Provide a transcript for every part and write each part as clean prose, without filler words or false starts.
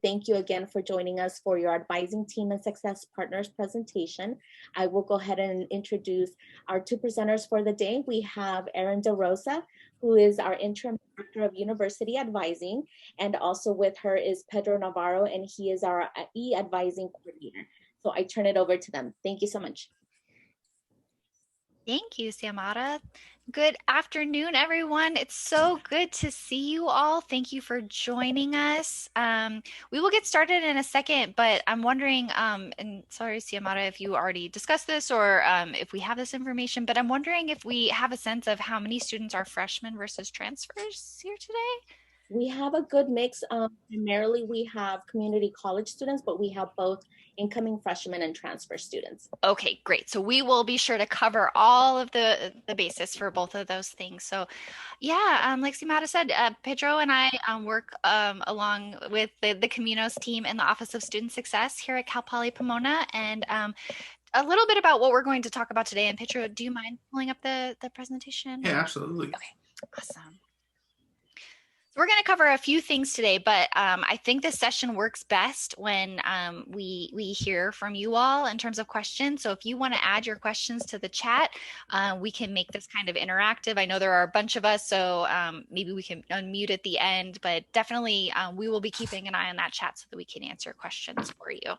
thank you again for joining us for your Advising Team and Success Partners presentation. I will go ahead and introduce our two presenters for the day. We have Erin DeRosa, who is our Interim Director of University Advising, and also with her is Pedro Navarro, and he is our e-advising coordinator. So I turn it over to them. Thank you so much. Thank you, Xiomara. Good afternoon, everyone. It's so good to see you all. Thank you for joining us. We will get started in a second, but I'm wondering, and sorry, Xiomara, if you already discussed this or if we have this information, but I'm wondering if we have a sense of how many students are freshmen versus transfers here today. We have a good mix. Primarily, we have community college students, but we have both incoming freshmen and transfer students. Okay, great. So we will be sure to cover all of the basis for both of those things. So yeah, like Xiomara said, Pedro and I work along with the Caminos team in the Office of Student Success here at Cal Poly Pomona. And a little bit about what we're going to talk about today. And Pedro, do you mind pulling up the presentation? Yeah, absolutely. Okay, awesome. So we're going to cover a few things today, but I think this session works best when we hear from you all in terms of questions. So if you want to add your questions to the chat, we can make this kind of interactive. I know there are a bunch of us, so maybe we can unmute at the end, but definitely we will be keeping an eye on that chat so that we can answer questions for you.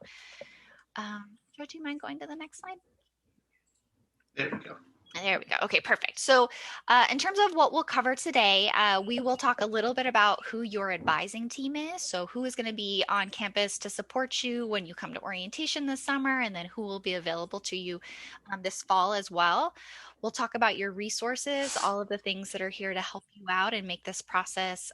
Joe, do you mind going to the next slide? There we go. There we go. Okay, perfect. So in terms of what we'll cover today, we will talk a little bit about who your advising team is. So who is going to be on campus to support you when you come to orientation this summer, and then who will be available to you this fall as well. We'll talk about your resources, all of the things that are here to help you out and make this process,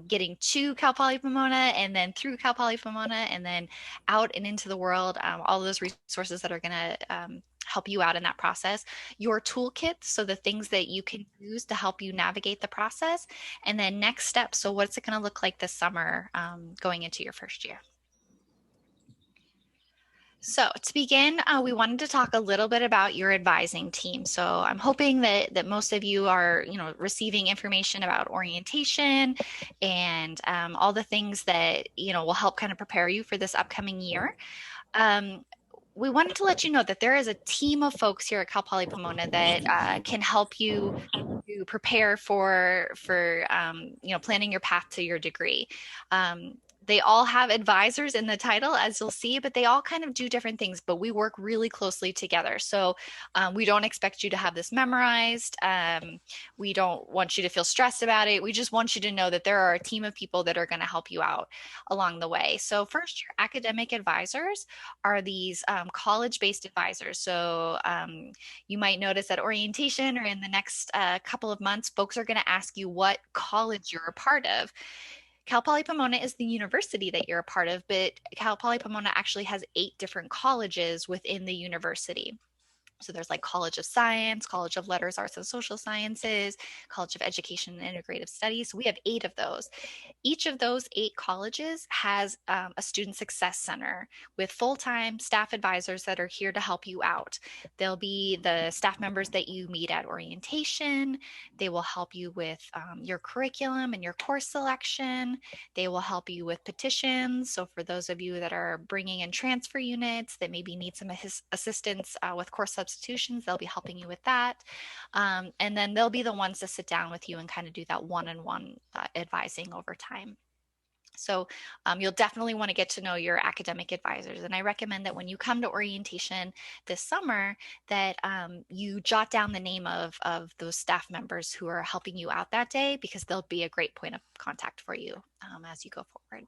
getting to Cal Poly Pomona and then through Cal Poly Pomona and then out and into the world, all of those resources that are going to help you out in that process, your toolkit, so the things that you can use to help you navigate the process, and then next steps. So what's it going to look like this summer going into your first year? So to begin, we wanted to talk a little bit about your advising team. So I'm hoping that most of you are, receiving information about orientation and all the things that, will help kind of prepare you for this upcoming year. We wanted to let you know that there is a team of folks here at Cal Poly Pomona that can help you to prepare for planning your path to your degree. They all have advisors in the title, as you'll see, but they all kind of do different things, but we work really closely together. So we don't expect you to have this memorized. We don't want you to feel stressed about it. We just want you to know that there are a team of people that are going to help you out along the way. So first, your academic advisors are these college-based advisors. So you might notice at orientation or in the next couple of months, folks are going to ask you what college you're a part of. Cal Poly Pomona is the university that you're a part of, but Cal Poly Pomona actually has 8 different colleges within the university. So there's like College of Science, College of Letters, Arts and Social Sciences, College of Education and Integrative Studies. So we have 8 of those. Each of those 8 colleges has a student success center with full-time staff advisors that are here to help you out. They'll be the staff members that you meet at orientation. They will help you with your curriculum and your course selection. They will help you with petitions. So for those of you that are bringing in transfer units that maybe need some assistance with course substitutions, they'll be helping you with that. And then they'll be the ones to sit down with you and kind of do that one-on-one advising over time. So you'll definitely want to get to know your academic advisors. And I recommend that when you come to orientation this summer, that you jot down the name of those staff members who are helping you out that day, because they'll be a great point of contact for you as you go forward.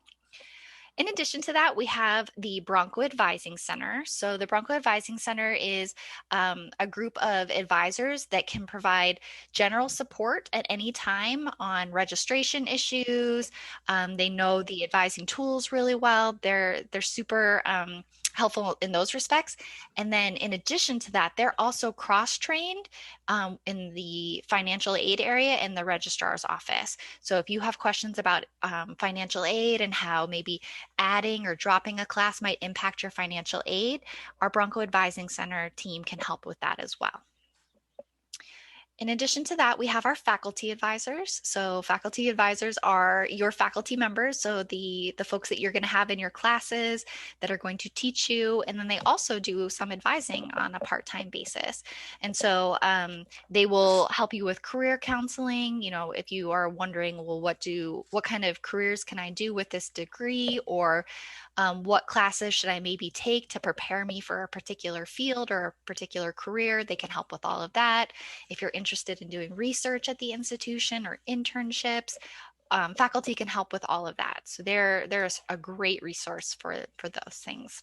In addition to that, we have the Bronco Advising Center. So the Bronco Advising Center is a group of advisors that can provide general support at any time on registration issues. They know the advising tools really well. They're super helpful in those respects. And then in addition to that, they're also cross-trained in the financial aid area in the registrar's office. So if you have questions about financial aid and how maybe adding or dropping a class might impact your financial aid, our Bronco Advising Center team can help with that as well. In addition to that, we have our faculty advisors. So faculty advisors are your faculty members, so the folks that you're going to have in your classes that are going to teach you, and then they also do some advising on a part-time basis. And so they will help you with career counseling. You know, if you are wondering, well, what kind of careers can I do with this degree, or what classes should I maybe take to prepare me for a particular field or a particular career, they can help with all of that. If you're interested in doing research at the institution or internships, faculty can help with all of that. So there's a great resource for those things.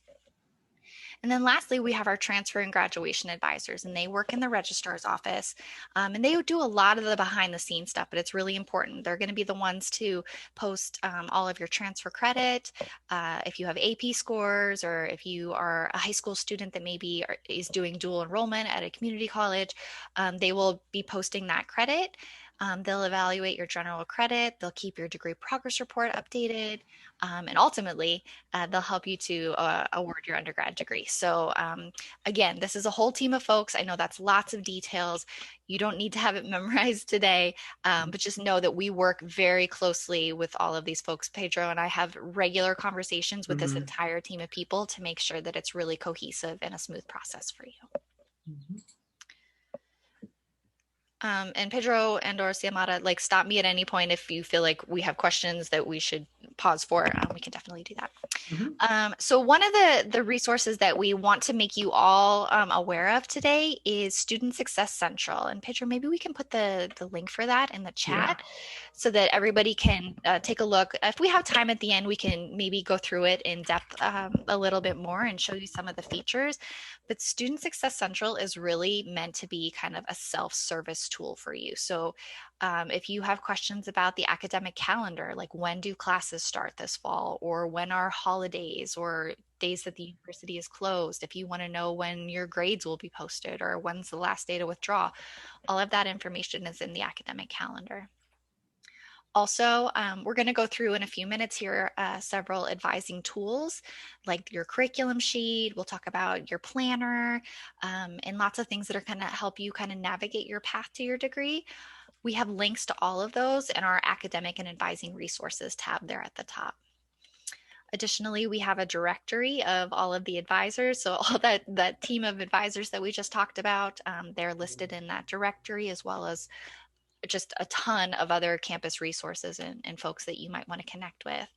And then lastly, we have our transfer and graduation advisors, and they work in the registrar's office. And they do a lot of the behind the scenes stuff, but it's really important. They're going to be the ones to post all of your transfer credit. If you have AP scores, or if you are a high school student that maybe is doing dual enrollment at a community college, they will be posting that credit. They'll evaluate your general credit. They'll keep your degree progress report updated. And ultimately, they'll help you to award your undergrad degree. So again, this is a whole team of folks. I know that's lots of details. You don't need to have it memorized today, but just know that we work very closely with all of these folks. Pedro and I have regular conversations with this entire team of people to make sure that it's really cohesive and a smooth process for you. And Pedro and or Siamata, like, stop me at any point if you feel like we have questions that we should pause for. We can definitely do that. So one of the resources that we want to make you all aware of today is Student Success Central. And Pedro, maybe we can put the link for that in the chat so that everybody can take a look. If we have time at the end, we can maybe go through it in depth a little bit more and show you some of the features. But Student Success Central is really meant to be kind of a self-service tool for you. So if you have questions about the academic calendar, like when do classes start this fall, or when are holidays or days that the university is closed, if you want to know when your grades will be posted or when's the last day to withdraw, all of that information is in the academic calendar. Also, we're going to go through in a few minutes here several advising tools like your curriculum sheet. We'll talk about your planner and lots of things that are going to help you kind of navigate your path to your degree. We have links to all of those in our academic and advising resources tab there at the top. Additionally, we have a directory of all of the advisors. So all that team of advisors that we just talked about, they're listed in that directory, as well as just a ton of other campus resources and folks that you might want to connect with.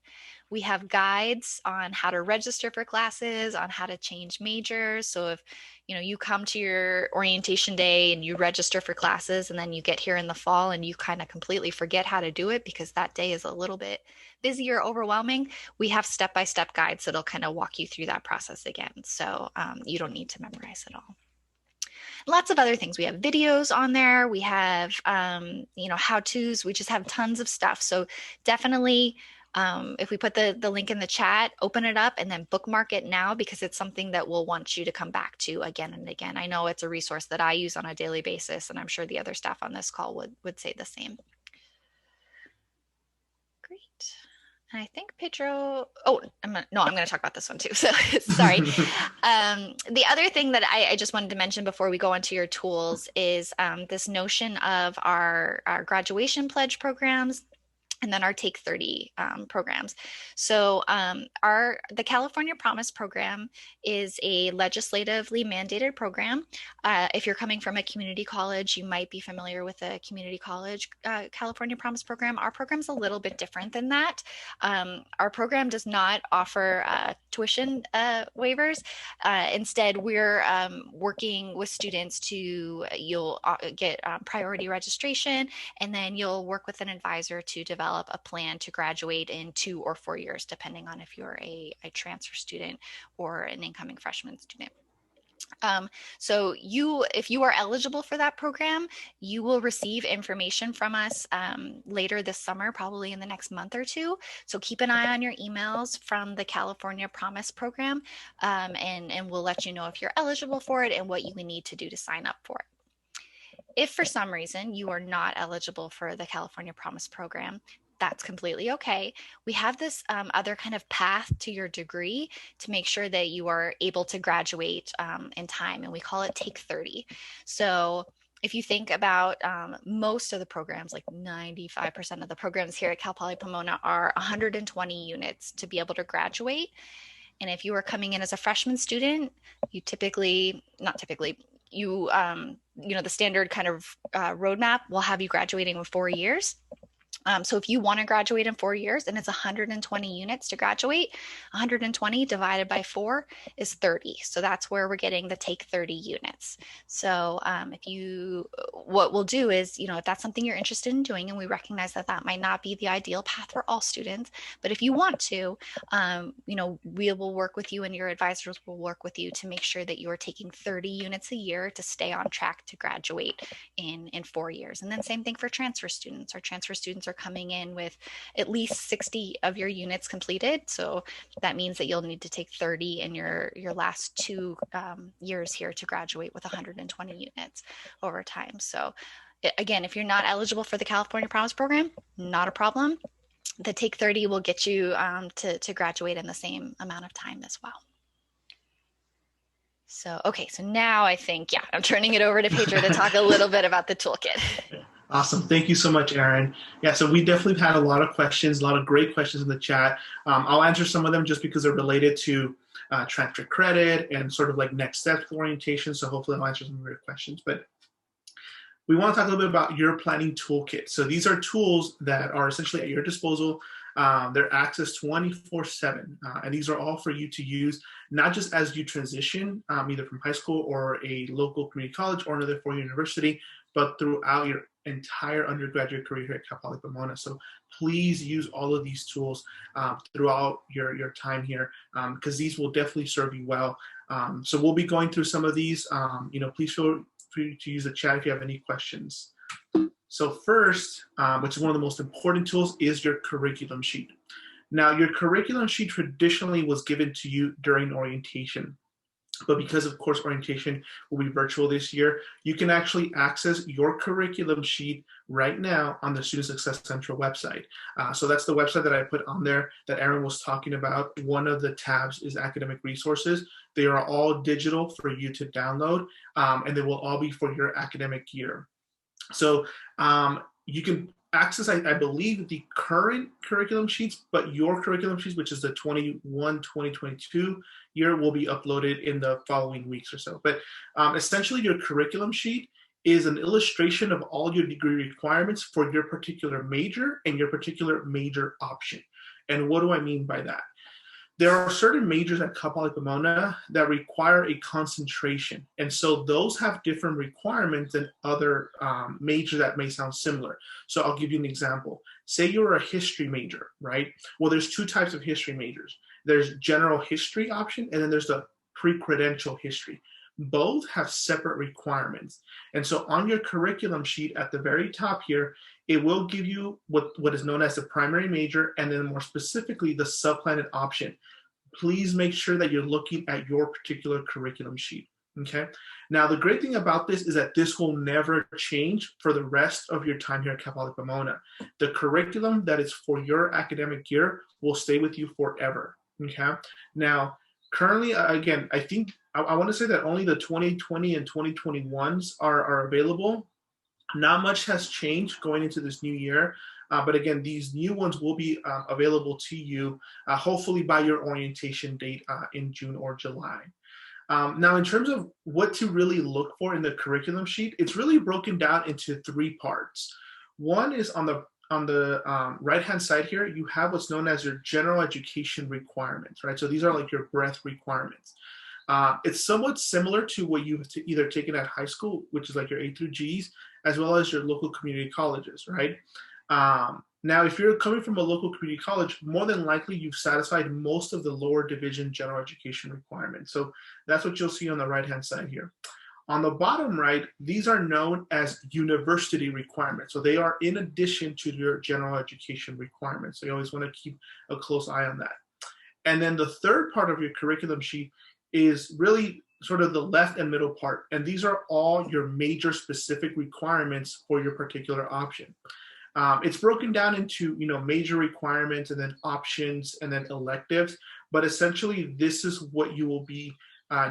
We have guides on how to register for classes, on how to change majors. So if you come to your orientation day and you register for classes, and then you get here in the fall and you kind of completely forget how to do it because that day is a little bit busy or overwhelming, we have step-by-step guides that'll kind of walk you through that process again. So you don't need to memorize it all. Lots of other things. We have videos on there. We have, how-tos. We just have tons of stuff. So definitely, if we put the link in the chat, open it up and then bookmark it now, because it's something that we'll want you to come back to again and again. I know it's a resource that I use on a daily basis, and I'm sure the other staff on this call would say the same. Great. And I think Pedro, I'm going to talk about this one too. So sorry. The other thing that I just wanted to mention before we go into your tools is this notion of our graduation pledge programs, and then our Take 30 programs. So the California Promise program is a legislatively mandated program. If you're coming from a community college, you might be familiar with the community college California Promise program. Our program's a little bit different than that. Our program does not offer tuition waivers. Instead, we're working with students you'll get priority registration, and then you'll work with an advisor to develop a plan to graduate in 2 or 4 years, depending on if you're a transfer student or an incoming freshman student. So if you are eligible for that program, you will receive information from us later this summer, probably in the next month or two. So keep an eye on your emails from the California Promise program, and we'll let you know if you're eligible for it and what you would need to do to sign up for it. If for some reason you are not eligible for the California Promise program, that's completely okay. We have this other kind of path to your degree to make sure that you are able to graduate in time, and we call it Take 30. So if you think about most of the programs, like 95% of the programs here at Cal Poly Pomona are 120 units to be able to graduate. And if you are coming in as a freshman student, you typically, not typically, the standard kind of roadmap will have you graduating in 4 years. So if you want to graduate in 4 years and it's 120 units to graduate, 120 divided by 4 is 30. So that's where we're getting the take 30 units. So what we'll do is, if that's something you're interested in doing, and we recognize that that might not be the ideal path for all students, but if you want to, we will work with you and your advisors will work with you to make sure that you are taking 30 units a year to stay on track to graduate in 4 years. And then same thing for transfer students. Our transfer students are coming in with at least 60 of your units completed. So that means that you'll need to take 30 in your last 2 years here to graduate with 120 units over time. So again, if you're not eligible for the California Promise Program, not a problem. The Take 30 will get you to graduate in the same amount of time as well. So, okay, so now I think, I'm turning it over to Pedro to talk a little bit about the toolkit. Awesome. Thank you so much, Erin. Yeah, so we definitely had a lot of questions, a lot of great questions in the chat. I'll answer some of them just because they're related to transfer credit and sort of like next steps for orientation. So hopefully I'll answer some of your questions. But we want to talk a little bit about your planning toolkit. So these are tools that are essentially at your disposal. They're accessed 24/7, and these are all for you to use, not just as you transition, either from high school or a local community college or another four-year university, but throughout your entire undergraduate career here at Cal Poly Pomona. So please use all of these tools throughout your time here, because these will definitely serve you well. So we'll be going through some of these. Please feel free to use the chat if you have any questions. So first, which is one of the most important tools, is your curriculum sheet. Now, your curriculum sheet traditionally was given to you during orientation. But because, of course, orientation will be virtual this year, you can actually access your curriculum sheet right now on the Student Success Central website. So that's the website that I put on there that Erin was talking about. One of the tabs is academic resources. They are all digital for you to download, and they will all be for your academic year. So you can access, I believe, the current curriculum sheets, but your curriculum sheets, which is the 2022 year, will be uploaded in the following weeks or so. But essentially, your curriculum sheet is an illustration of all your degree requirements for your particular major and your particular major option. And what do I mean by that? There are certain majors at Cal Poly Pomona that require a concentration. And so those have different requirements than other majors that may sound similar. So I'll give you an example. Say you're a history major, right? Well, there's 2 types of history majors. There's general history option, and then there's the pre-credential history. Both have separate requirements. And so on your curriculum sheet at the very top here, it will give you what is known as the primary major, and then more specifically, the supplemented option. Please make sure that you're looking at your particular curriculum sheet, okay? Now, the great thing about this is that this will never change for the rest of your time here at Cal Poly Pomona. The curriculum that is for your academic year will stay with you forever, okay? Now, currently, again, I think, I want to say that only the 2020 and 2021s are available. Not much has changed going into this new year, but again, these new ones will be available to you, hopefully by your orientation date in June or July. Now, in terms of what to really look for in the curriculum sheet, it's really broken down into 3 parts. One is on the right-hand side here, you have what's known as your general education requirements, right? So these are like your breadth requirements. It's somewhat similar to what you've either taken at high school, which is like your A through Gs, as well as your local community colleges, right? Now, if you're coming from a local community college, more than likely you've satisfied most of the lower division general education requirements. So that's what you'll see on the right-hand side here. On the bottom right, these are known as university requirements. So they are in addition to your general education requirements. So you always want to keep a close eye on that. And then the third part of your curriculum sheet is really sort of the left and middle part. And these are all your major specific requirements for your particular option. It's broken down into, major requirements and then options and then electives. But essentially, this is what you will be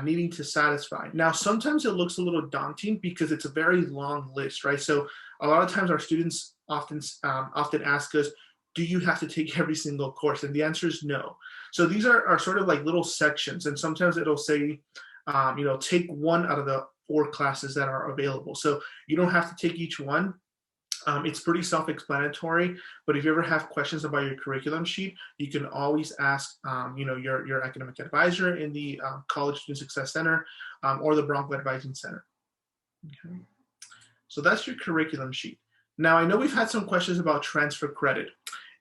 needing to satisfy. Now, sometimes it looks a little daunting because it's a very long list, right? So a lot of times our students often ask us, do you have to take every single course? And the answer is no. So these are sort of like little sections, and sometimes it'll say, take one out of the 4 classes that are available. So you don't have to take each one. It's pretty self-explanatory, but if you ever have questions about your curriculum sheet, you can always ask, your academic advisor in the College Student Success Center or the Bronco Advising Center. Okay. So that's your curriculum sheet. Now, I know we've had some questions about transfer credit.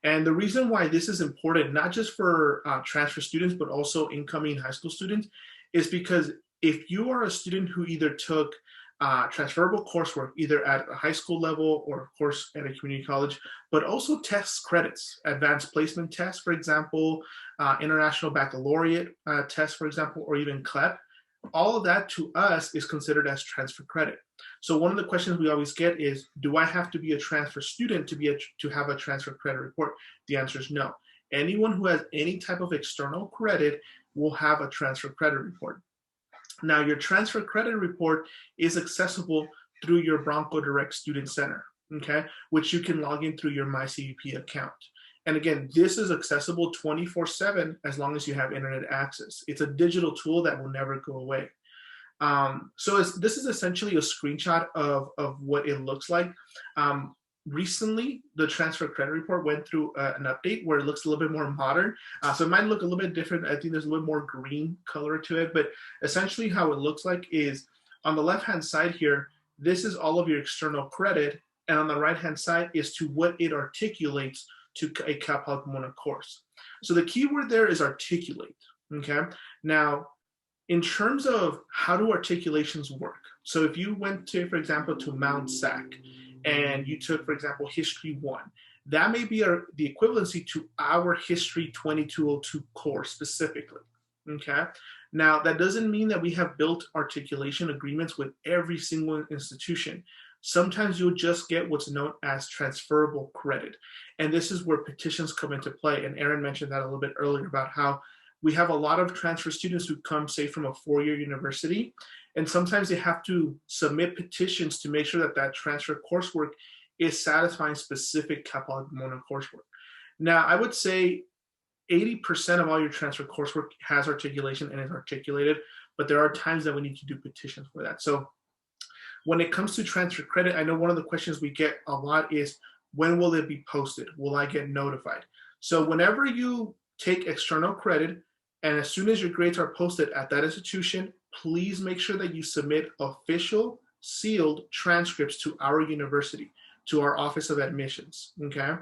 And the reason why this is important, not just for transfer students, but also incoming high school students, is because if you are a student who either took transferable coursework, either at a high school level or, of course, at a community college, but also test credits, advanced placement tests, for example, international baccalaureate tests, for example, or even CLEP, all of that to us is considered as transfer credit. So one of the questions we always get is, do I have to be a transfer student to have a transfer credit report? The answer is no. Anyone who has any type of external credit will have a transfer credit report. Now, your transfer credit report is accessible through your Bronco Direct Student Center, okay, which you can log in through your MyCVP account. And again, this is accessible 24/7 as long as you have internet access. It's a digital tool that will never go away. This is essentially a screenshot of what it looks like. Recently, the transfer credit report went through an update where it looks a little bit more modern. So it might look a little bit different. I think there's a little more green color to it, but essentially how it looks like is on the left-hand side here, this is all of your external credit. And on the right-hand side is to what it articulates to a Cal Poly Pomona course. So the key word there is articulate, okay? Now, in terms of how do articulations work? So if you went to, for example, to Mount SAC, and you took, for example, History 1, that may be the equivalency to our History 2202 course specifically, okay? Now, that doesn't mean that we have built articulation agreements with every single institution. Sometimes you'll just get what's known as transferable credit. And this is where petitions come into play. And Aaron mentioned that a little bit earlier about how we have a lot of transfer students who come, say, from a 4-year university, and sometimes they have to submit petitions to make sure that that transfer coursework is satisfying specific Cal Poly Pomona coursework. Now, I would say 80% of all your transfer coursework has articulation and is articulated, but there are times that we need to do petitions for that. So when it comes to transfer credit, I know one of the questions we get a lot is, when will it be posted? Will I get notified? So whenever you take external credit, and as soon as your grades are posted at that institution, please make sure that you submit official sealed transcripts to our university, to our Office of Admissions, okay?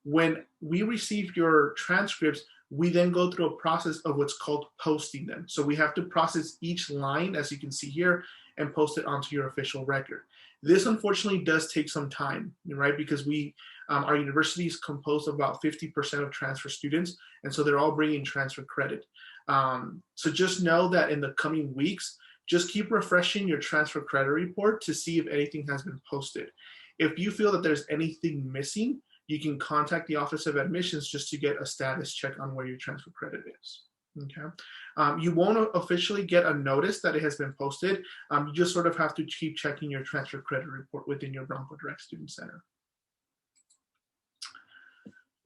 When we receive your transcripts, we then go through a process of what's called posting them. So we have to process each line, as you can see here, and post it onto your official record. This unfortunately does take some time, right? Because our university is composed of about 50% of transfer students, and so they're all bringing transfer credit. So just know that in the coming weeks, just keep refreshing your transfer credit report to see if anything has been posted. If you feel that there's anything missing, you can contact the Office of Admissions just to get a status check on where your transfer credit is. Okay. You won't officially get a notice that it has been posted. You just sort of have to keep checking your transfer credit report within your Bronco Direct Student Center.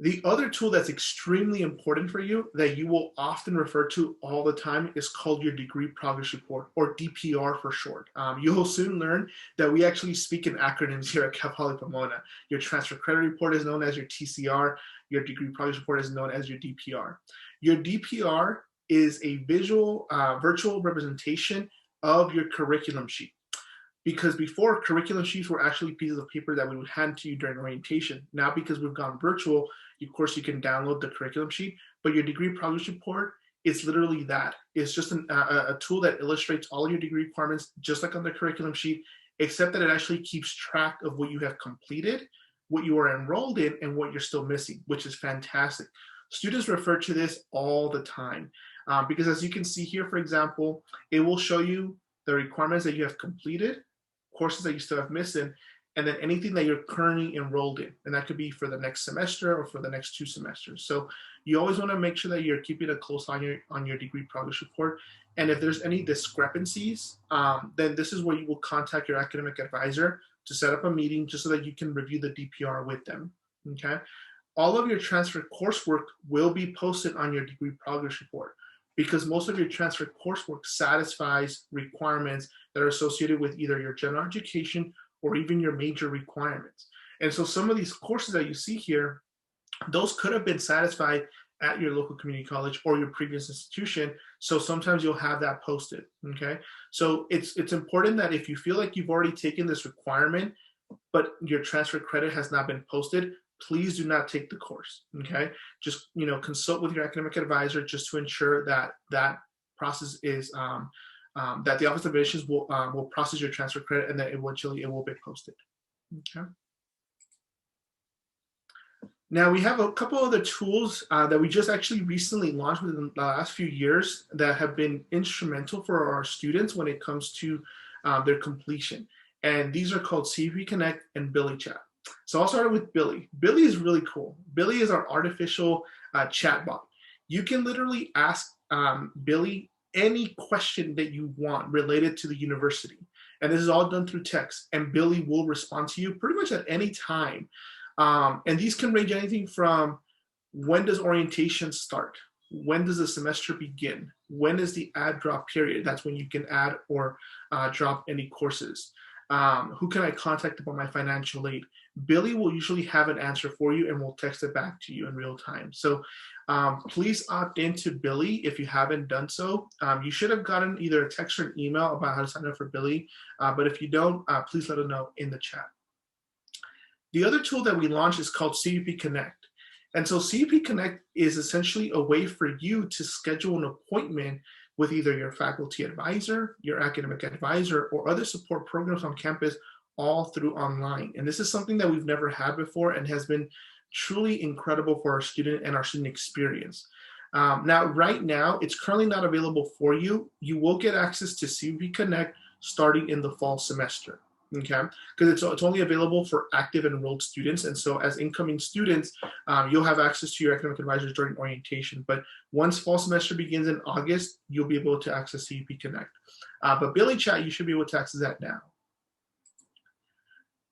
The other tool that's extremely important for you that you will often refer to all the time is called your Degree Progress Report, or DPR for short. You will soon learn that we actually speak in acronyms here at Cal Poly Pomona. Your Transfer Credit Report is known as your TCR. Your Degree Progress Report is known as your DPR. Your DPR is a virtual representation of your curriculum sheet. Because before, curriculum sheets were actually pieces of paper that we would hand to you during orientation. Now, because we've gone virtual, of course, you can download the curriculum sheet, but your Degree Progress Report is literally that. It's just a tool that illustrates all of your degree requirements, just like on the curriculum sheet, except that it actually keeps track of what you have completed, what you are enrolled in, and what you're still missing, which is fantastic. Students refer to this all the time because, as you can see here, for example, it will show you the requirements that you have completed, courses that you still have missing, and then anything that you're currently enrolled in. And that could be for the next semester or for the next 2 semesters. So you always want to make sure that you're keeping a close eye on your degree progress report. And if there's any discrepancies, then this is where you will contact your academic advisor to set up a meeting just so that you can review the DPR with them, okay? All of your transfer coursework will be posted on your degree progress report because most of your transfer coursework satisfies requirements that are associated with either your general education or even your major requirements. And so some of these courses that you see here, those could have been satisfied at your local community college or your previous institution. So sometimes you'll have that posted, okay? So it's important that if you feel like you've already taken this requirement, but your transfer credit has not been posted, please do not take the course, okay? Just, consult with your academic advisor just to ensure that that process is, that the Office of Admissions will process your transfer credit and that eventually it will be posted, okay? Now we have a couple other tools that we just actually recently launched within the last few years that have been instrumental for our students when it comes to their completion. And these are called CEP Connect and Billy Chat. So I'll start with Billy. Billy is really cool. Billy is our artificial chatbot. You can literally ask Billy any question that you want related to the university. And this is all done through text. And Billy will respond to you pretty much at any time. And these can range anything from when does orientation start? When does the semester begin? When is the add drop period? That's when you can add or drop any courses. Who can I contact about my financial aid? Billy will usually have an answer for you and will text it back to you in real time. So please opt into Billy if you haven't done so. You should have gotten either a text or an email about how to sign up for Billy. But if you don't, please let us know in the chat. The other tool that we launched is called CEP Connect. And so CEP Connect is essentially a way for you to schedule an appointment with either your faculty advisor, your academic advisor, or other support programs on campus, all through online. And this is something that we've never had before and has been truly incredible for our student and our student experience. Now, right now, it's currently not available for you. You will get access to CEP Connect starting in the fall semester. Okay, because it's only available for active enrolled students. And so as incoming students, you'll have access to your academic advisors during orientation. But once fall semester begins in August, you'll be able to access CEP Connect. But Billy Chat, you should be able to access that now.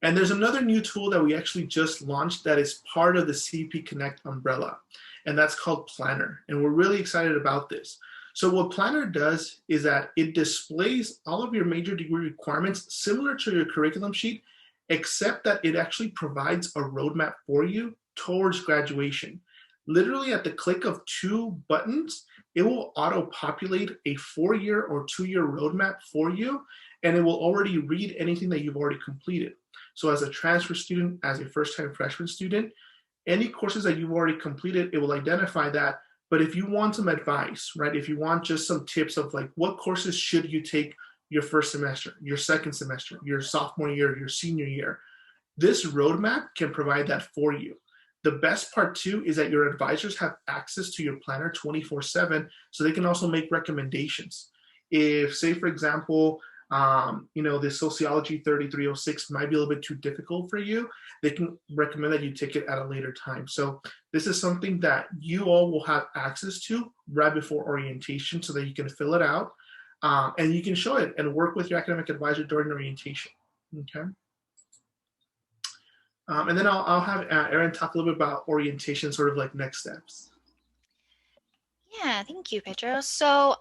And there's another new tool that we actually just launched that is part of the CEP Connect umbrella, and that's called Planner. And we're really excited about this. So what Planner does is that it displays all of your major degree requirements similar to your curriculum sheet, except that it actually provides a roadmap for you towards graduation. Literally at the click of 2 buttons, it will auto-populate a 4-year or 2-year roadmap for you, and it will already read anything that you've already completed. So as a transfer student, as a first-time freshman student, any courses that you've already completed, it will identify that. But if you want some advice, right, if you want just some tips of like what courses should you take your first semester, your second semester, your sophomore year, your senior year, this roadmap can provide that for you. The best part too is that your advisors have access to your planner 24/7, so they can also make recommendations. If, say, for example, the Sociology 3306 might be a little bit too difficult for you, they can recommend that you take it at a later time. So this is something that you all will have access to right before orientation so that you can fill it out and you can show it and work with your academic advisor during orientation, okay? And then I'll have Erin talk a little bit about orientation, sort of like next steps. Yeah, thank you, Pedro. So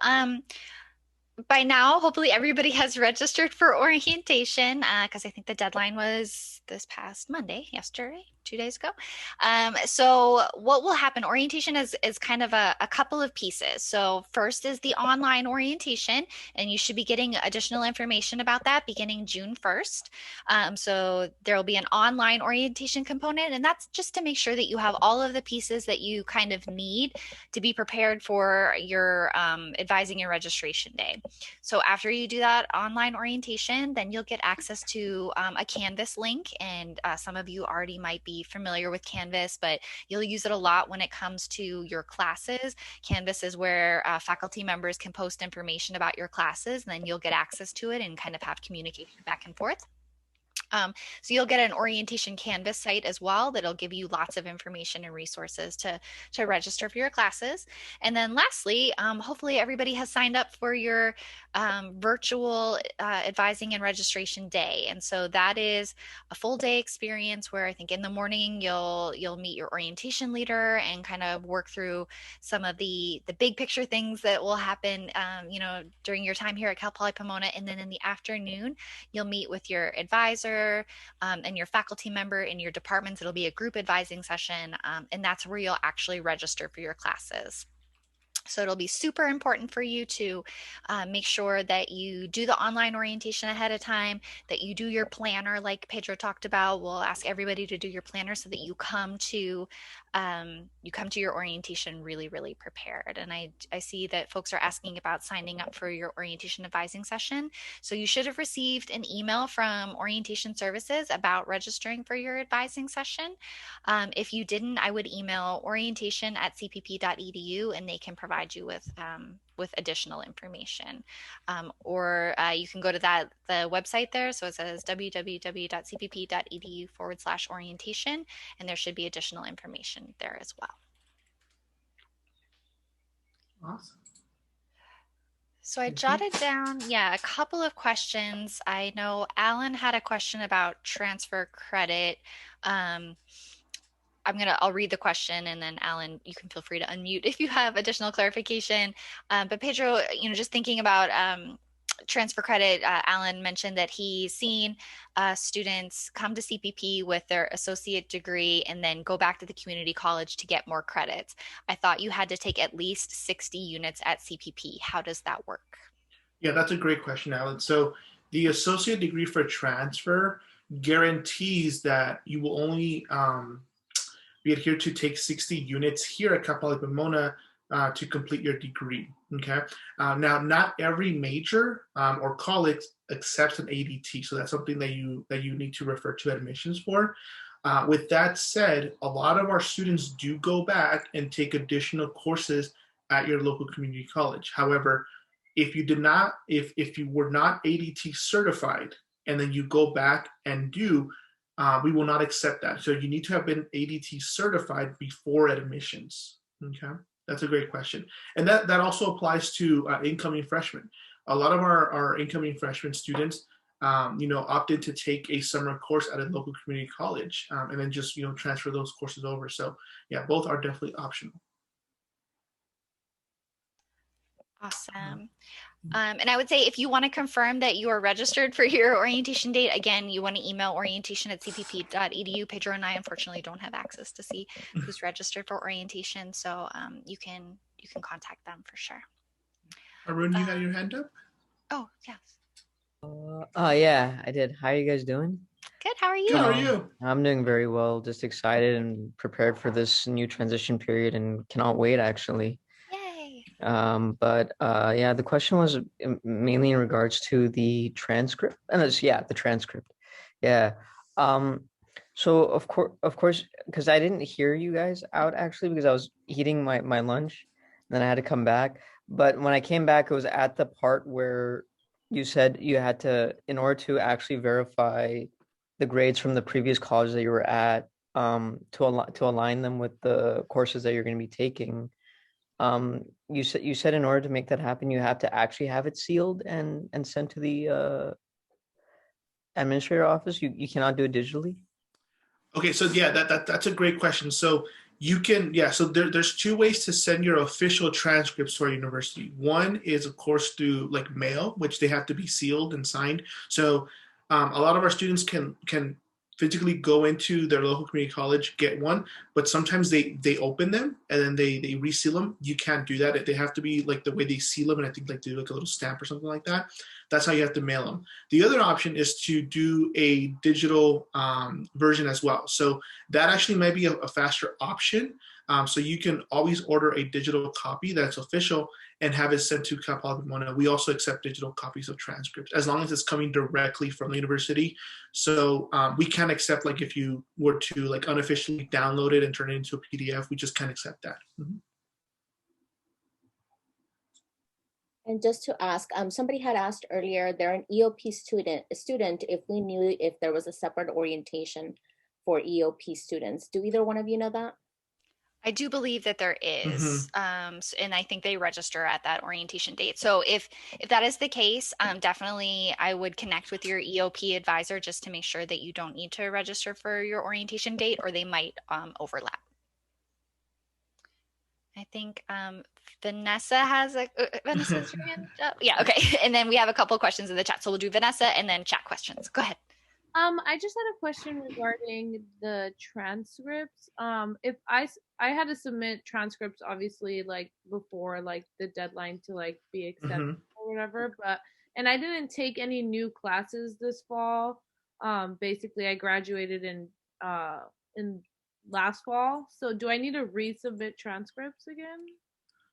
by now, hopefully everybody has registered for orientation because I think the deadline was this past Monday, yesterday, 2 days ago. So what will happen, orientation is kind of a couple of pieces. So first is the online orientation, and you should be getting additional information about that beginning June 1st. So there will be an online orientation component, and that's just to make sure that you have all of the pieces that you kind of need to be prepared for your advising and registration day. So after you do that online orientation, then you'll get access to a Canvas link, and some of you already might be familiar with Canvas, but you'll use it a lot when it comes to your classes. Canvas is where faculty members can post information about your classes, and then you'll get access to it and kind of have communication back and forth. So you'll get an orientation Canvas site as well that'll give you lots of information and resources to register for your classes. And then lastly, hopefully everybody has signed up for your virtual advising and registration day. And so that is a full day experience where I think in the morning you'll meet your orientation leader and kind of work through some of the big picture things that will happen, during your time here at Cal Poly Pomona. And then in the afternoon, you'll meet with your advisor and your faculty member in your departments. It'll be a group advising session, and that's where you'll actually register for your classes. So it'll be super important for you to make sure that you do the online orientation ahead of time, that you do your planner like Pedro talked about. We'll ask everybody to do your planner so that you come to your orientation really, really prepared. And I see that folks are asking about signing up for your orientation advising session. So you should have received an email from Orientation Services about registering for your advising session. If you didn't, I would email orientation@cpp.edu and they can provide you with additional information. Or you can go to the website there. So it says www.cpp.edu/orientation, and there should be additional information there as well. Awesome. So I jotted down, a couple of questions. I know Alan had a question about transfer credit. I'll read the question, and then Alan, you can feel free to unmute if you have additional clarification. But Pedro, just thinking about transfer credit, Alan mentioned that he's seen students come to CPP with their associate degree and then go back to the community college to get more credits. I thought you had to take at least 60 units at CPP. How does that work? Yeah, that's a great question, Alan. So the associate degree for transfer guarantees that you will only be adhered to take 60 units here at Cal Poly Pomona to complete your degree. Okay. Now, not every major or college accepts an ADT, so that's something that you need to refer to admissions for. With that said, a lot of our students do go back and take additional courses at your local community college. However, if you were not ADT certified and then you go back and do, we will not accept that. So you need to have been ADT certified before admissions. Okay, that's a great question. And that also applies to incoming freshmen. A lot of our incoming freshman students, opted to take a summer course at a local community college and then just, transfer those courses over. So yeah, both are definitely optional. Awesome. And I would say if you want to confirm that you are registered for your orientation date, again, you want to email orientation@cpp.edu. Pedro and I unfortunately don't have access to see who's registered for orientation, so you can contact them for sure. Arun, you had your hand up? Oh, yes. Yeah, I did. How are you guys doing? Good. How are you? Good, how are you? I'm doing very well. Just excited and prepared for this new transition period and cannot wait, actually. Yay. The question was mainly in regards to the transcript. The transcript. Yeah. So of course, because I didn't hear you guys out actually because I was eating my lunch, and then I had to come back. But when I came back, it was at the part where you said you had to, in order to actually verify the grades from the previous college that you were at, to align them with the courses that you're going to be taking. You said in order to make that happen, you have to actually have it sealed and sent to the administrator office. You cannot do it digitally. Okay, so yeah, that's a great question. So you can, so there's two ways to send your official transcripts to our university. One is, of course, through like mail, which they have to be sealed and signed. So a lot of our students can physically go into their local community college, get one, but sometimes they open them and then they reseal them. You can't do that. They have to be like the way they seal them, and I think like do like a little stamp or something like that. That's how you have to mail them. The other option is to do a digital version as well. So that actually might be a faster option. So you can always order a digital copy that's official and have it sent to Cal Poly Pomona. We also accept digital copies of transcripts as long as it's coming directly from the university. So we can't accept like if you were to like unofficially download it and turn it into a PDF, we just can't accept that. Mm-hmm. And just to ask, somebody had asked earlier, they're an EOP student if we knew if there was a separate orientation for EOP students. Do either one of you know that? I do believe that there is, and I think they register at that orientation date. So if that is the case, definitely I would connect with your EOP advisor just to make sure that you don't need to register for your orientation date, or they might overlap. I think Vanessa has Vanessa's your hand up. Yeah, okay. And then we have a couple questions in the chat. So we'll do Vanessa and then chat questions. Go ahead. I just had a question regarding the transcripts. If I had to submit transcripts, obviously, like before, like the deadline to like be accepted or whatever, and I didn't take any new classes this fall. Basically, I graduated in last fall. So do I need to resubmit transcripts again?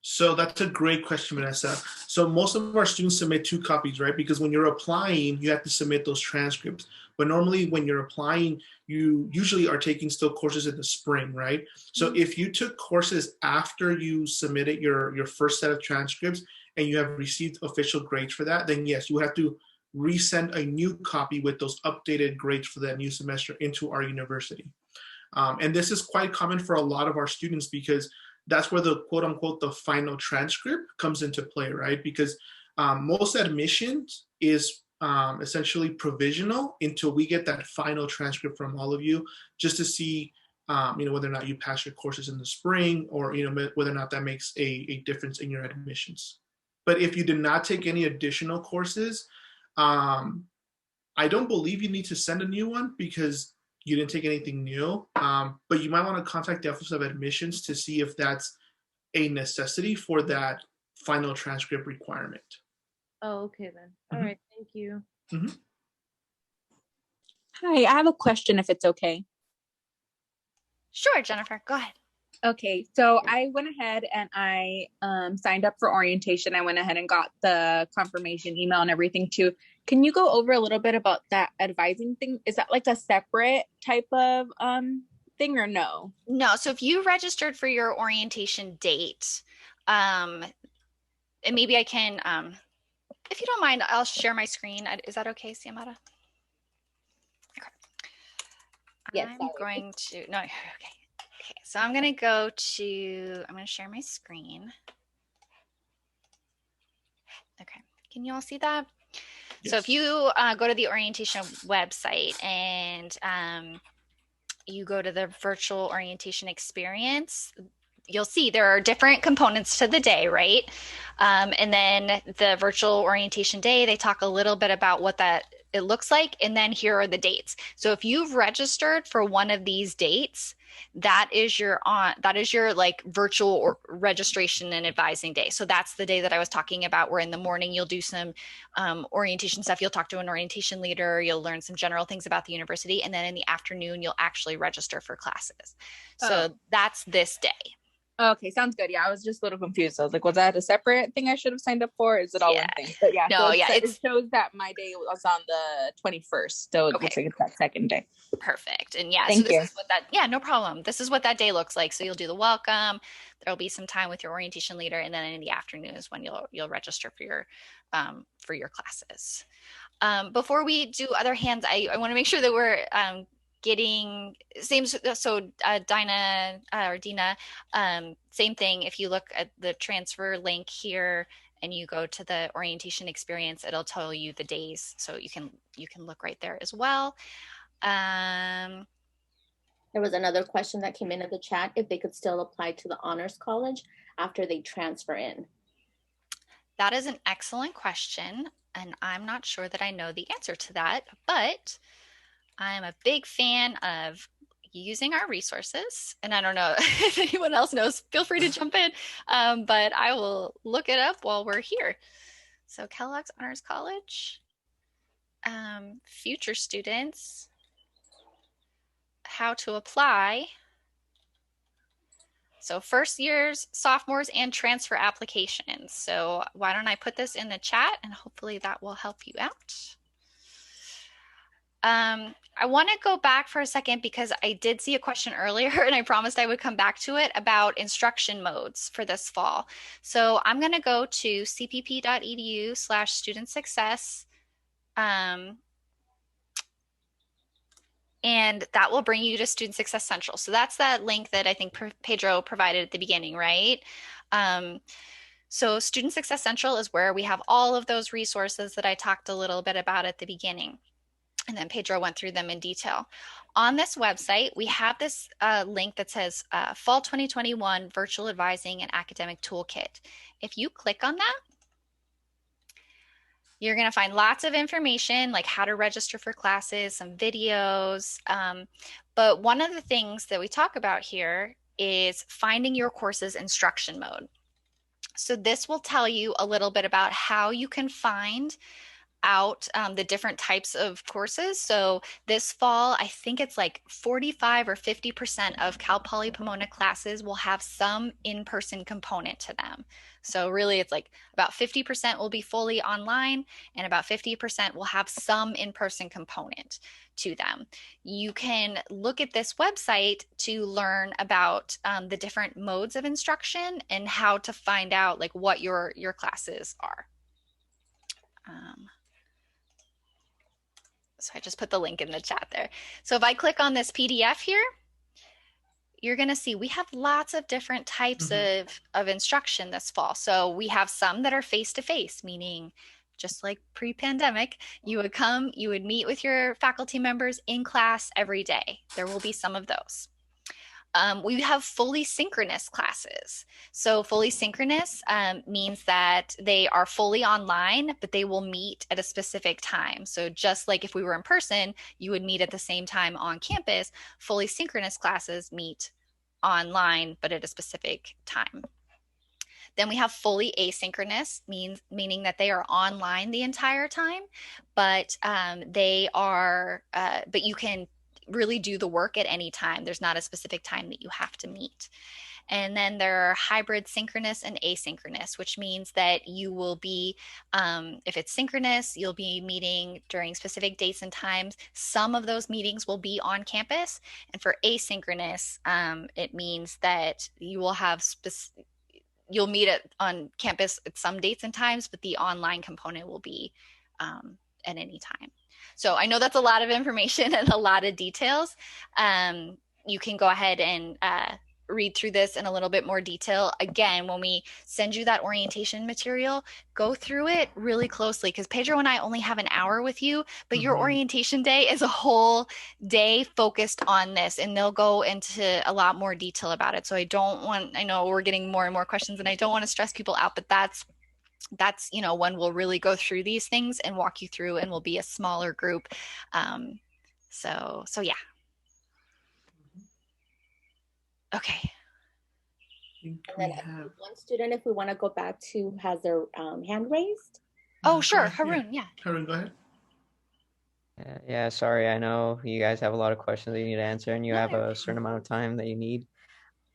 So that's a great question, Vanessa. So most of our students submit 2 copies, right? Because when you're applying, you have to submit those transcripts. But normally when you're applying, you usually are taking still courses in the spring, right? So if you took courses after you submitted your first set of transcripts and you have received official grades for that, then yes, you would have to resend a new copy with those updated grades for that new semester into our university. And this is quite common for a lot of our students because that's where the quote unquote the final transcript comes into play, right? Because most admissions is essentially provisional until we get that final transcript from all of you, just to see whether or not you pass your courses in the spring, or whether or not that makes a difference in your admissions. But if you did not take any additional courses, I don't believe you need to send a new one because you didn't take anything new, but you might want to contact the Office of Admissions to see if that's a necessity for that final transcript requirement. Oh, okay then. All right, thank you. Hi, I have a question if it's okay. Sure, Jennifer, go ahead. Okay, so I went ahead and I signed up for orientation. I went ahead and got the confirmation email and everything too. Can you go over a little bit about that advising thing? Is that like a separate type of thing or no? No, so if you registered for your orientation date, and maybe I can, if you don't mind, I'll share my screen. Is that okay, Siamata? Okay. Yes. I'm going to, no, okay. Okay, so I'm going to go to, I'm going to share my screen. Okay, can you all see that? Yes. So if you go to the orientation website and you go to the virtual orientation experience, you'll see there are different components to the day, right? And then the virtual orientation day, they talk a little bit about what that it looks like, and then here are the dates. So if you've registered for one of these dates, that is your like virtual or registration and advising day. So that's the day that I was talking about, where in the morning you'll do some orientation stuff. You'll talk to an orientation leader, you'll learn some general things about the university, and then in the afternoon you'll actually register for classes. So that's this day. Okay, sounds good. Yeah, I was just a little confused. I was like, was that a separate thing I should have signed up for? Or is it all one thing? But yeah, no, so it shows that my day was on the 21st. So it looks like it's that second day. Perfect. And yeah, Thank so you. Is what that, no problem. This is what that day looks like. So you'll do the welcome. There'll be some time with your orientation leader, and then in the afternoon is when you'll register for your classes. Before we do other hands, I want to make sure that we're getting same. So Dina, same thing. If you look at the transfer link here and you go to the orientation experience, it'll tell you the days, so you can look right there as well. There was another question that came in the chat, if they could still apply to the honors college after they transfer in. That is an excellent question, and I'm not sure that I know the answer to that, but I'm a big fan of using our resources, and I don't know if anyone else knows, feel free to jump in, but I will look it up while we're here. So Kellogg's Honors College, future students, how to apply. So first years, sophomores, and transfer applications. So why don't I put this in the chat, and hopefully that will help you out. I want to go back for a second because I did see a question earlier and I promised I would come back to it about instruction modes for this fall. So I'm going to go to cpp.edu/student success. And that will bring you to Student Success Central. So that's that link that I think Pedro provided at the beginning, right? So Student Success Central is where we have all of those resources that I talked a little bit about at the beginning. And then Pedro went through them in detail. On this website, we have this link that says Fall 2021 Virtual Advising and Academic Toolkit. If you click on that, you're going to find lots of information like how to register for classes, some videos. But one of the things that we talk about here is finding your course's instruction mode. So this will tell you a little bit about how you can find out the different types of courses. So this fall, I think it's like 45 or 50% of Cal Poly Pomona classes will have some in-person component to them. So really it's like about 50% will be fully online and about 50% will have some in-person component to them. You can look at this website to learn about the different modes of instruction and how to find out like what your classes are. So I just put the link in the chat there. So if I click on this PDF here, you're going to see we have lots of different types of instruction this fall. So we have some that are face-to-face, meaning just like pre-pandemic, you would come, you would meet with your faculty members in class every day. There will be some of those. We have fully synchronous classes. So fully synchronous means that they are fully online, but they will meet at a specific time. So just like if we were in person, you would meet at the same time on campus. Fully synchronous classes meet online, but at a specific time. Then we have fully asynchronous, meaning that they are online the entire time, but but you can really do the work at any time. There's not a specific time that you have to meet. And then there are hybrid synchronous and asynchronous, which means that you will be, if it's synchronous, you'll be meeting during specific dates and times. Some of those meetings will be on campus. And for asynchronous, it means that you will have you'll meet on campus at some dates and times, but the online component will be at any time. So I know that's a lot of information and a lot of details. You can go ahead and read through this in a little bit more detail. Again, when we send you that orientation material, go through it really closely because Pedro and I only have an hour with you, but your orientation day is a whole day focused on this and they'll go into a lot more detail about it. So I know we're getting more and more questions and I don't want to stress people out, but that's when we'll really go through these things and walk you through and we'll be a smaller group. So yeah. Okay. And then one student, if we want to go back to, has their hand raised. Oh, sure. Haroon, yeah. Haroon, go ahead. Yeah, sorry. I know you guys have a lot of questions that you need to answer and you have a certain amount of time that you need.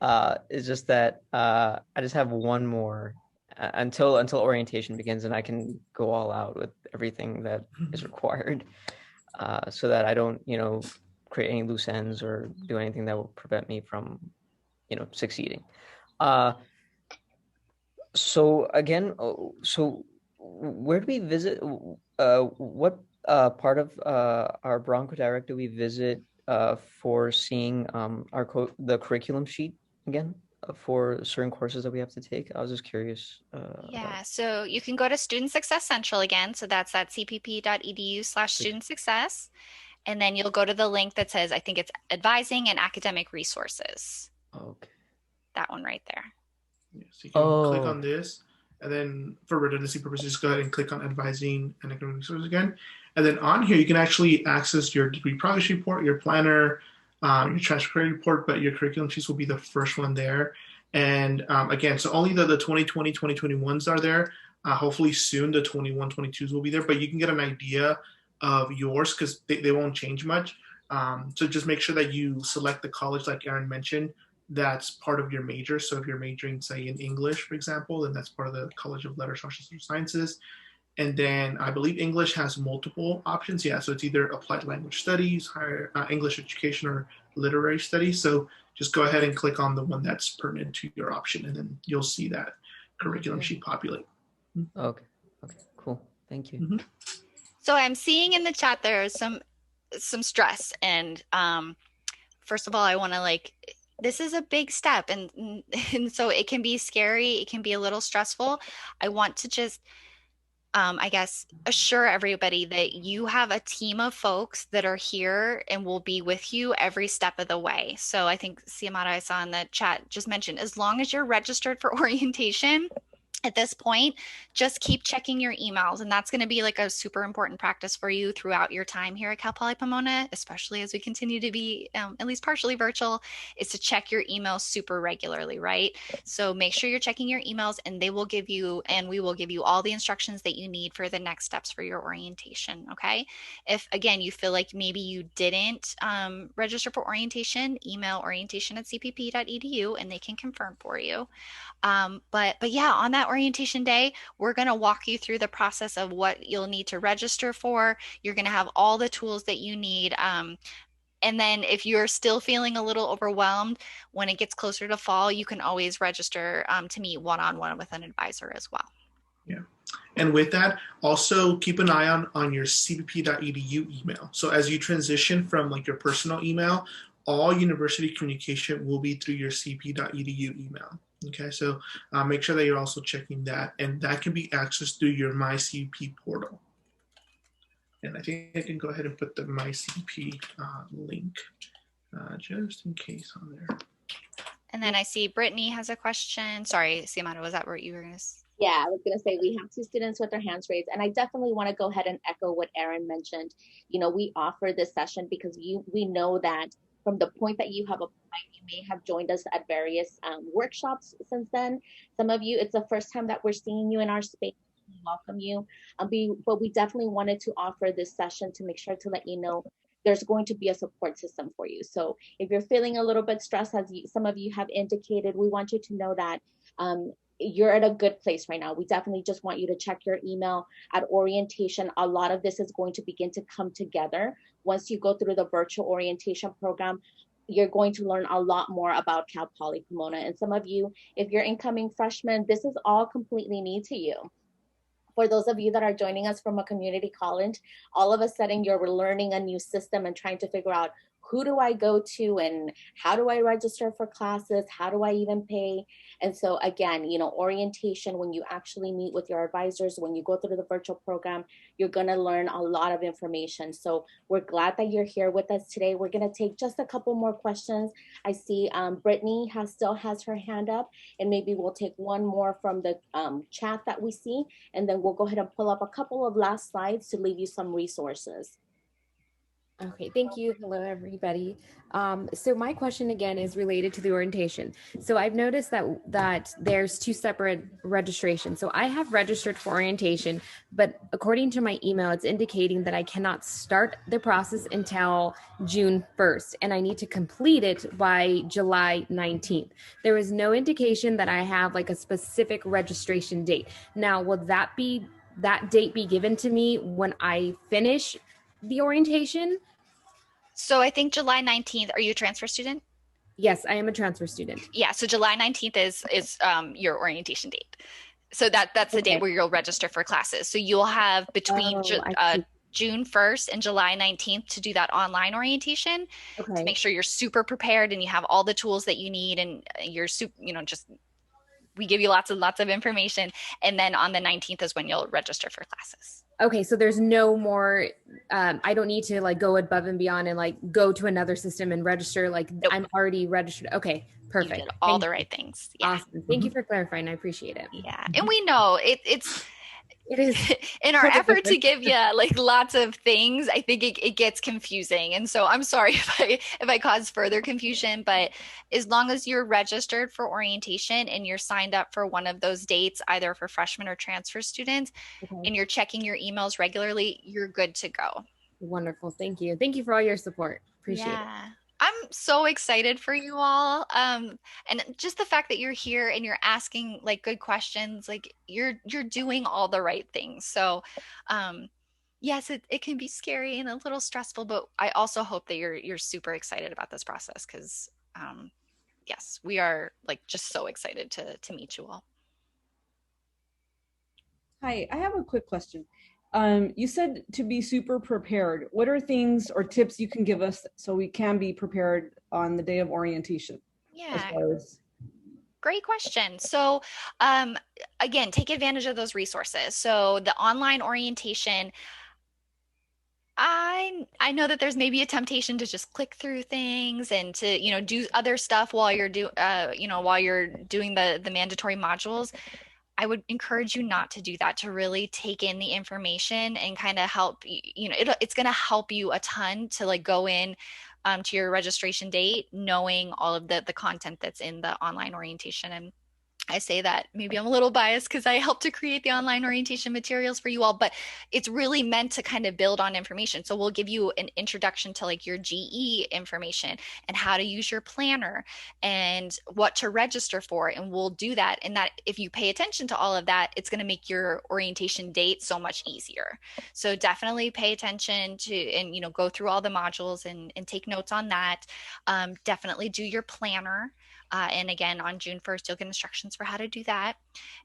It's just that I just have one more until orientation begins and I can go all out with everything that is required so that I don't, create any loose ends or do anything that will prevent me from, succeeding. So again, where do we visit? What part of our Bronco Direct do we visit for seeing the curriculum sheet again? For certain courses that we have to take? I was just curious. So you can go to Student Success Central again. So that's at cpp.edu/student success. And then you'll go to the link that says, I think it's Advising and Academic Resources. Okay. That one right there. Yeah, so you can click on this. And then for redundancy purposes, just go ahead and click on Advising and Academic Resources again. And then on here, you can actually access your degree progress report, your planner, your transfer credit report, but your curriculum sheets will be the first one there. And again, so only the 2020, 2021s are there. Hopefully soon the 21, 22s will be there, but you can get an idea of yours because they won't change much. So just make sure that you select the college, like Aaron mentioned, that's part of your major. So if you're majoring, say, in English, for example, then that's part of the College of Letters, Social Sciences. And then I believe English has multiple options. Yeah, so it's either applied language studies, higher English education, or literary studies. So just go ahead and click on the one that's pertinent to your option, and then you'll see that curriculum sheet populate. Okay. Okay. Cool. Thank you. Mm-hmm. So I'm seeing in the chat there is some stress, and first of all, I want to this is a big step, and so it can be scary, it can be a little stressful. I want to just I guess assure everybody that you have a team of folks that are here and will be with you every step of the way. So I think Siamara, I saw in the chat, just mentioned, as long as you're registered for orientation, at this point, just keep checking your emails. And that's going to be like a super important practice for you throughout your time here at Cal Poly Pomona, especially as we continue to be at least partially virtual, is to check your emails super regularly, right? So make sure you're checking your emails, and they will give you, and we will give you all the instructions that you need for the next steps for your orientation, okay? If, again, you feel like maybe you didn't register for orientation, email orientation@cpp.edu and they can confirm for you. But yeah, on that orientation day, we're going to walk you through the process of what you'll need to register for. You're going to have all the tools that you need. And then if you're still feeling a little overwhelmed, when it gets closer to fall, you can always register to meet one-on-one with an advisor as well. Yeah. And with that, also keep an eye on your cpp.edu email. So as you transition from your personal email, all university communication will be through your cpp.edu email. Okay, so make sure that you're also checking that, and that can be accessed through your MyCP portal. And I think I can go ahead and put the MyCP link just in case on there. And then I see Brittany has a question. Sorry, Siamara, was that what you were going to say? Yeah, I was going to say we have 2 students with their hands raised, and I definitely want to go ahead and echo what Erin mentioned. We offer this session because we know that from the point that you have applied, you may have joined us at various workshops since then. Some of you, it's the first time that we're seeing you in our space. We welcome you. But we definitely wanted to offer this session to make sure to let you know there's going to be a support system for you. So if you're feeling a little bit stressed, as some of you have indicated, we want you to know that you're at a good place right now. We definitely just want you to check your email at orientation. A lot of this is going to begin to come together. Once you go through the virtual orientation program, you're going to learn a lot more about Cal Poly Pomona. And some of you, if you're incoming freshmen, this is all completely new to you. For those of you that are joining us from a community college, all of a sudden you're learning a new system and trying to figure out, who do I go to and how do I register for classes? How do I even pay? And so again, orientation, when you actually meet with your advisors, when you go through the virtual program, you're going to learn a lot of information. So we're glad that you're here with us today. We're going to take just a couple more questions. I see Brittany still has her hand up, and maybe we'll take one more from the chat that we see, and then we'll go ahead and pull up a couple of last slides to leave you some resources. Okay, thank you. Hello, everybody. So my question again is related to the orientation. So I've noticed that there's 2 separate registrations. So I have registered for orientation, but according to my email, it's indicating that I cannot start the process until June 1st, and I need to complete it by July 19th. There is no indication that I have a specific registration date. Now, will that date be given to me when I finish the orientation? So I think July 19th, are you a transfer student? Yes, I am a transfer student. Yeah, so July 19th is your orientation date. So that's the date where you'll register for classes. So you'll have between June 1st and July 19th to do that online orientation to make sure you're super prepared and you have all the tools that you need, and you're we give you lots of information. And then on the 19th is when you'll register for classes. Okay, so there's no more, I don't need to go above and beyond and go to another system and register. Nope. I'm already registered. Okay, perfect. You did all the right things. Yeah. Awesome. Thank you for clarifying. I appreciate it. Yeah. And we know it is in our effort to give you lots of things. I think it gets confusing. And so I'm sorry if I cause further confusion, but as long as you're registered for orientation and you're signed up for one of those dates, either for freshmen or transfer students, and you're checking your emails regularly, you're good to go. Wonderful. Thank you. Thank you for all your support. Appreciate it. I'm so excited for you all. And just the fact that you're here and you're asking like good questions, like you're doing all the right things. So, yes, it can be scary and a little stressful, but I also hope that you're super excited about this process because, yes, we are like just so excited to meet you all. Hi, I have a quick question. You said to be super prepared. What are things or tips you can give us so we can be prepared on the day of orientation? Yeah. Great question. So, again, take advantage of those resources. So the online orientation, I know that there's maybe a temptation to just click through things and to, do other stuff while you're while you're doing the mandatory modules. I would encourage you not to do that, to really take in the information and kind of help, it's going to help you a ton to like go in to your registration date, knowing all of the content that's in the online orientation. And I say that maybe I'm a little biased because I helped to create the online orientation materials for you all, but it's really meant to kind of build on information. So we'll give you an introduction to like your GE information and how to use your planner and what to register for. And we'll do that. And that if you pay attention to all of that, it's going to make your orientation date so much easier. So definitely pay attention to, and, go through all the modules and take notes on that. Definitely do your planner. And again, on June 1st, you'll get instructions for how to do that.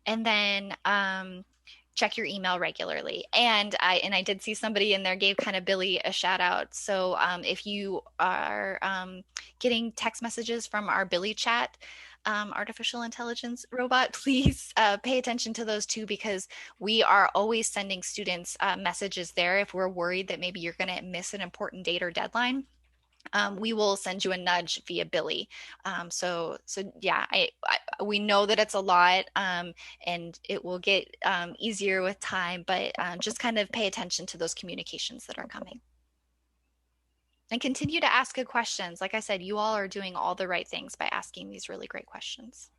And then check your email regularly. And I did see somebody in there gave kind of Billy a shout out. So if you are getting text messages from our Billy chat, artificial intelligence robot, please pay attention to those too, because we are always sending students messages there if we're worried that maybe you're going to miss an important date or deadline. We will send you a nudge via Billy. So yeah, we know that it's a lot, and it will get easier with time, but just kind of pay attention to those communications that are coming. And continue to ask good questions. Like I said, you all are doing all the right things by asking these really great questions.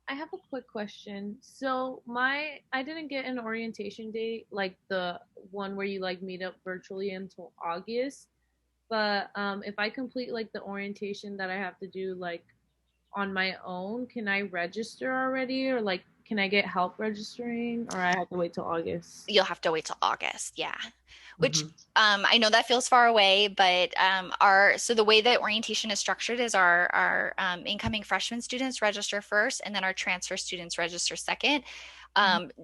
I have a quick question. So I didn't get an orientation date, like the one where you like meet up virtually, until August. But if I complete like the orientation that I have to do like on my own, can I register already, or like can I get help registering, or I have to wait till August? You'll have to wait till August, yeah. Which I know that feels far away, but so the way that orientation is structured is our incoming freshman students register first, and then our transfer students register second.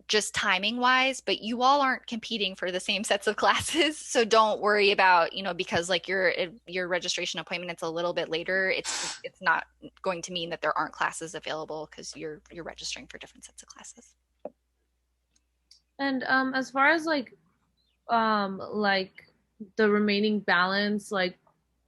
Just timing wise, but you all aren't competing for the same sets of classes. So don't worry about, because like your registration appointment, it's a little bit later. It's not going to mean that there aren't classes available because you're registering for different sets of classes. And as far as like the remaining balance, like,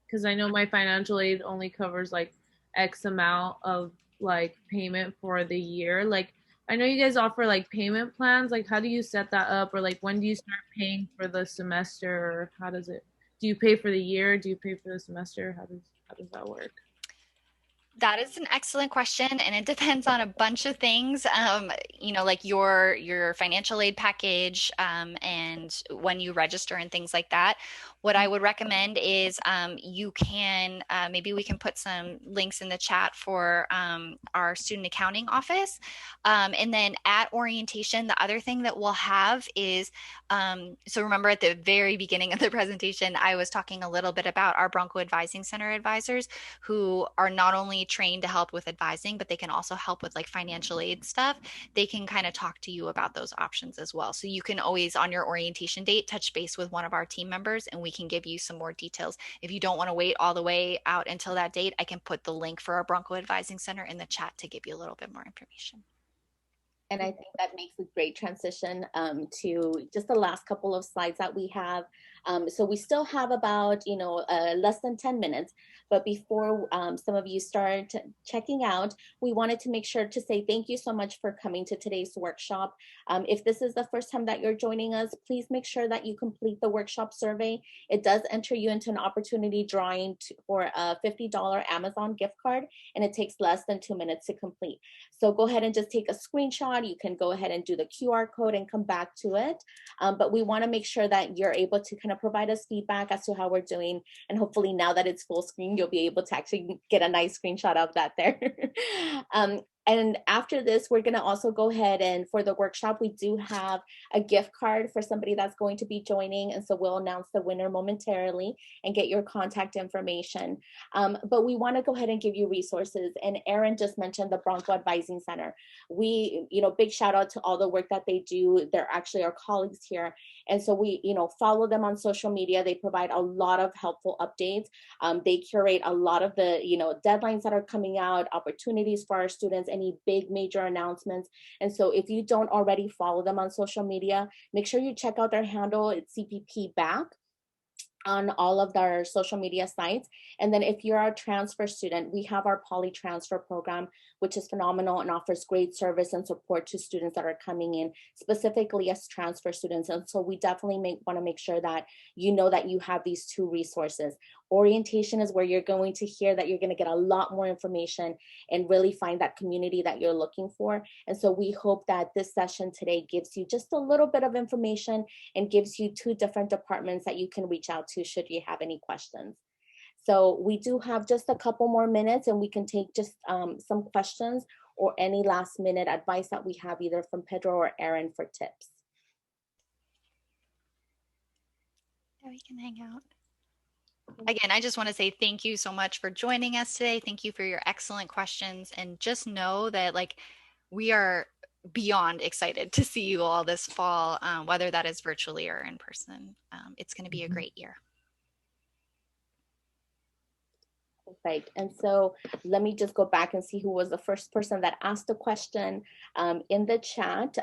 because I know my financial aid only covers like X amount of like payment for the year. Like, I know you guys offer like payment plans. Like, how do you set that up? Or like, when do you start paying for the semester? Or how does it? Do you pay for the year? Do you pay for the semester? How does that work? That is an excellent question, and it depends on a bunch of things. Like your financial aid package, and when you register and things like that. What I would recommend is you can maybe we can put some links in the chat for our student accounting office, and then at orientation, the other thing that we'll have is so remember at the very beginning of the presentation, I was talking a little bit about our Bronco Advising Center advisors, who are not only trained to help with advising, but they can also help with like financial aid stuff. They can kind of talk to you about those options as well. So you can always on your orientation date touch base with one of our team members, and we can give you some more details. If you don't want to wait all the way out until that date, I can put the link for our Bronco Advising Center in the chat to give you a little bit more information. And I think that makes a great transition to just the last couple of slides that we have. So we still have about, less than 10 minutes. But before some of you start checking out, we wanted to make sure to say thank you so much for coming to today's workshop. If this is the first time that you're joining us, please make sure that you complete the workshop survey. It does enter you into an opportunity drawing for a $50 Amazon gift card, and it takes less than 2 minutes to complete. So go ahead and just take a screenshot screenshot. You can go ahead and do the QR code and come back to it. But we want to make sure that you're able to kind of provide us feedback as to how we're doing. And hopefully now that it's full screen, you'll be able to actually get a nice screenshot of that there. And after this, we're going to also go ahead and for the workshop, we do have a gift card for somebody that's going to be joining. And so we'll announce the winner momentarily and get your contact information. But we want to go ahead and give you resources. And Erin just mentioned the Bronco Advising Center. We, big shout out to all the work that they do. They're actually our colleagues here. And so we, follow them on social media. They provide a lot of helpful updates. They curate a lot of the, deadlines that are coming out, opportunities for our students, any big major announcements. And so if you don't already follow them on social media, make sure you check out their handle. It's CPP Back on all of their social media sites. And then if you're a transfer student, we have our poly transfer program, which is phenomenal and offers great service and support to students that are coming in specifically as transfer students. And so we definitely want to make sure that you know that you have these two resources. Orientation is where you're going to hear that you're going to get a lot more information and really find that community that you're looking for. And so we hope that this session today gives you just a little bit of information and gives you two different departments that you can reach out to should you have any questions. So we do have just a couple more minutes and we can take just some questions or any last minute advice that we have either from Pedro or Erin for tips. Yeah, we can hang out. Again, I just want to say thank you so much for joining us today. Thank you for your excellent questions. And just know that we are beyond excited to see you all this fall, whether that is virtually or in person. It's going to be a great year. Perfect. And so let me just go back and see who was the first person that asked the question in the chat.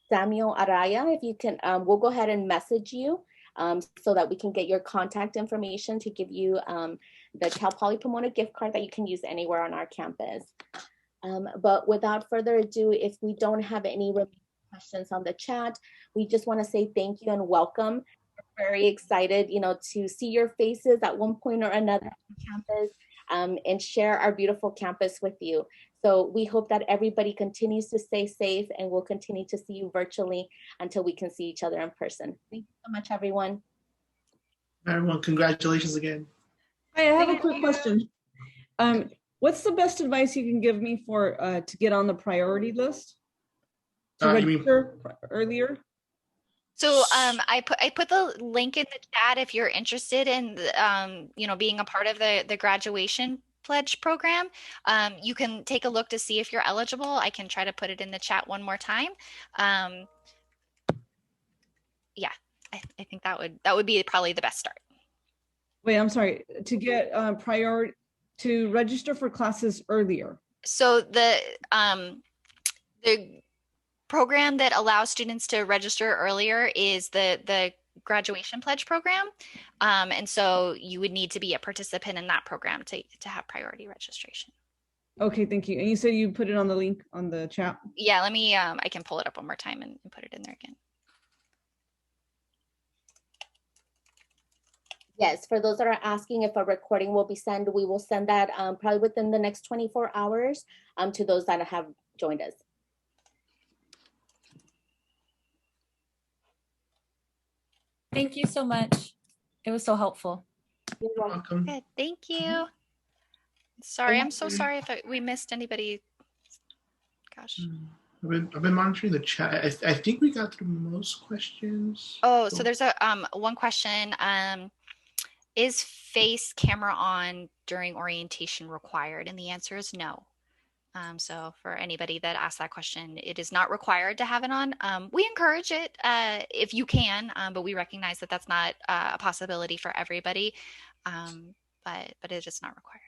Samuel Araya, if you can, we'll go ahead and message you so that we can get your contact information to give you the Cal Poly Pomona gift card that you can use anywhere on our campus. But without further ado, if we don't have any questions on the chat, we just want to say thank you and welcome. We're very excited, to see your faces at one point or another on campus and share our beautiful campus with you. So we hope that everybody continues to stay safe and we'll continue to see you virtually until we can see each other in person. Thank you so much, everyone. Everyone, congratulations again. Hi, I have a quick question. What's the best advice you can give me for to get on the priority list? To register earlier? So I put the link in the chat if you're interested in being a part of the graduation pledge program. You can take a look to see if you're eligible. I can try to put it in the chat one more time. Yeah, I think that would be probably the best start. Wait, I'm sorry. To get to register for classes earlier. So the program that allows students to register earlier is the graduation pledge program. And so you would need to be a participant in that program to have priority registration. Okay, thank you. And you said you put it on the link on the chat? Yeah, let me, I can pull it up one more time and put it in there again. Yes, for those that are asking if a recording will be sent, we will send that probably within the next 24 hours to those that have joined us. Thank you so much. It was so helpful. You're welcome. Good, thank you. Sorry, I'm so sorry if we missed anybody. Gosh. I've been monitoring the chat. I think we got through most questions. Oh, so there's a one question. Is face camera on during orientation required? And the answer is no. So for anybody that asked that question, it is not required to have it on. We encourage it if you can, but we recognize that that's not a possibility for everybody, but it is not required.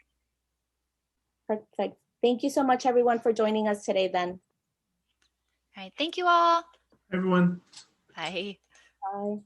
Perfect. Thank you so much, everyone, for joining us today then. All right. Thank you all. Everyone. Bye. Bye.